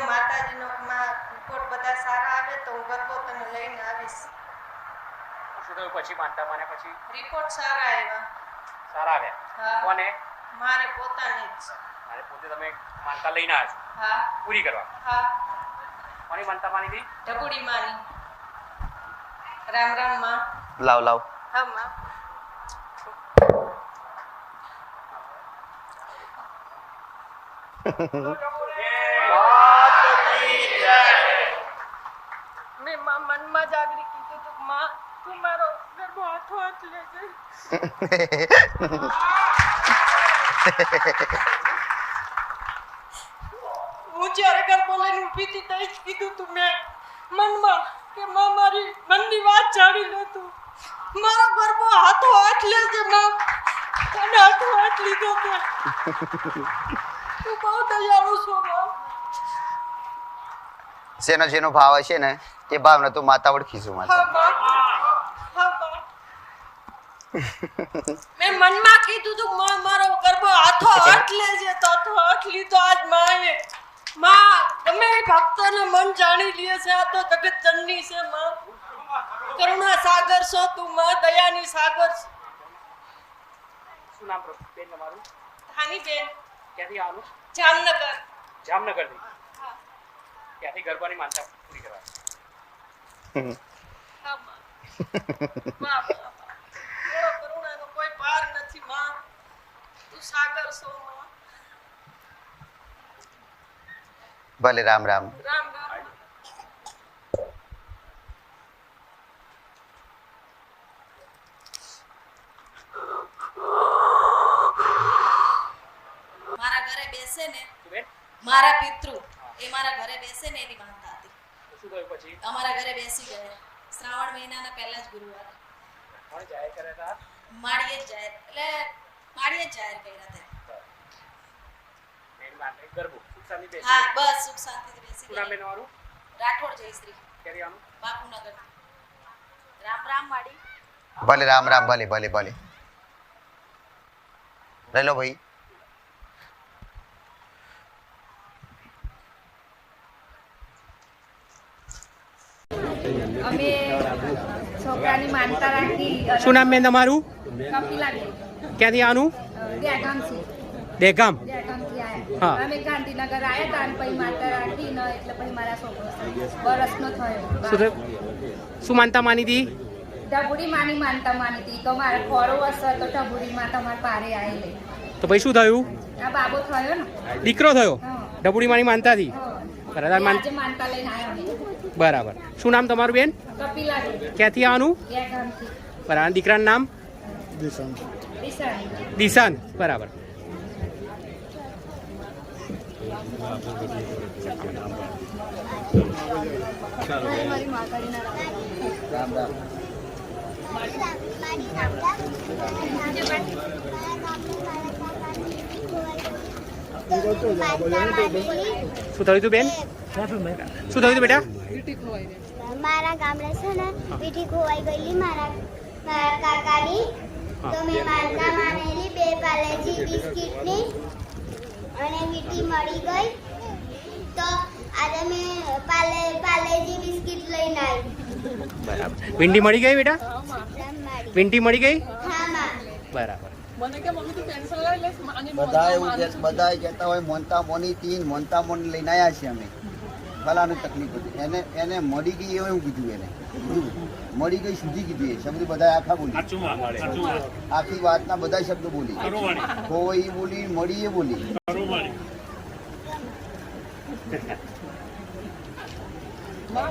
માતાજીનો રિપોર્ટ બધા સારા આવે તો હું ગરબો તને લઈને આવીશ. શું થયું પછી માનતા મને પછી? રિપોર્ટ સારા આવ્યા. સારા આવ્યા? હા. કોને? મારે પોતાને જ. મારે પોતે તમે માનતા લઈને આવ્યા છો? હા. પૂરી કરવા? હા. કોની માનતા માની હતી? ઢબુડી માની. રામ રામ માં. લાવ લાવ. હા માં. મેં મનમાં જાગરી કીધું તું માં તું મારો ગરબો હાથો હાથ લેજે. હું જ્યારે ગરબો લઈને ઊભી હતી ત્યારે જ કીધું તું મેં મનમાં કે માં મારી મનની વાત જાણી લે તું મારો ગરબો હાથો હાથ લેજે માં. તને હાથો હાથ લીધો તે તું બહુ દયાળુ છો માં. જેનો જેનો ભાવ હશે ને તે ભાવને તું માતા ઓળખીશું હા માતા. માં. હા માં. મેં મનમાં કીધું તું માં મારો ગરબો હાથો હાથ લેજે તો હાથો હાથ લીધો આજ માએ. માં તમે ભક્તોને મન જાણી લે છે. આ તો જગત જનની છે માં. કરુણા સાગર છો તું માં. દયાની સાગર. શું નામ બેન તમારું? હાની બેન. ક્યાંથી આવવાનું? જામનગર. જામનગરથી? હા. ત્યાંથી ગરબાની માનતા પૂરી કરવા? હા માં. માં એવો કરુણાનો કોઈ પાર નથી માં. તું સાગર છો માં. ભલે રામ રામ. રામ રામ. મારા ઘરે બેસે ને મારા પિતૃ એ મારા ઘરે બેસે ને એની માનતા હતી. શું થયું પછી? અમારા ઘરે બેસી ગયા. શ્રાવણ મહિનાના પહેલા જ ગુરુવારે કોણ જાહેર કર્યા હતા? માળીએ જ જાહેર એટલે માળીએ જ જાહેર કર્યા હતા. બેન માટે ગરબો સુખ શાંતિ બેસી? હા બસ સુખ શાંતિથી બેસી શું નામ ગયા. બેન તમારું? રાઠોડ જયશ્રી. ક્યાંથી આવવાનું? બાપુનગર. રામ રામ માડી. ભલે રામ રામ. ભલે ભલે ભલે. લઈ લો ભાઈ. અમે છોકરાની માનતા રાખી. શું નામ બેન તમારું? કપિલાબેન. ક્યાંથી આવવાનું? દહેગામથી. દહેગામ? દહેગામથી હા. આવ્યા. અમે ગાંધીનગર આવ્યા હતા અને પછી માનતા રાખી ને એટલે પછી મારા છોકરો વર્ષનો થયો. શું થયું? શું માનતા માની હતી? ઢબુડી માની માનતા માની હતી કે મારે ખોરો હશે તો ઢબુડી માં તમારે પારે આવેલી. તો પછી શું થયું? આ બાબો થયો ને. દીકરો થયો? હા. ઢબુડી માની માનતા હતી? હા. બરાબર. આજે માનતા લઈને આવ્યો. બરાબર. શું નામ તમારું બેન? કપિલાબેન. ક્યાંથી આવવાનું? દહેગામથી. બરાબર. દીકરાનું નામ? દિશાની. દિશાન. બરાબર. મારી માતાજીના રામ રામ. શું થયું તું બેન? શું થયું તું બેટા? મારા ગામડે છે ને વીટી ખોવાઈ ગયેલી મારા કાકાની. તો મેં માનતા માનેલી 2 પાલેજી બિસ્કિટની અને વીટી મળી ગઈ. તો આજે મેં પાલેજી બિસ્કિટ લઈને આવી. બરાબર. વિંટી મળી ગઈ બેટા? વિંટી મળી ગઈ? હા માં. બરાબર. બધા કહેતા હોય મોનતા મોની તીન મોનતા મોની લઈને આવ્યા છીએ અમે. ફલાની તકલીફ હતી એને મળી ગઈ એવું કીધું. એને મળી ગઈ સુધી કીધું. એ શબ્દ બધા આખા બોલી. આખી વાતના બધા શબ્દો બોલી. કોઈ બોલી મળી એ બોલી.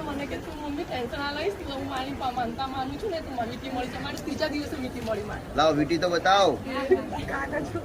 મને કે તું મમ્મી ટેન્શન ના લઈશ હું મારી માનતા માનું છું ને તું મને વીટી મળી છે. મારી ત્રીજા દિવસે વીટી મળી. લાવો વીટી તો બતાવો. બતાવો.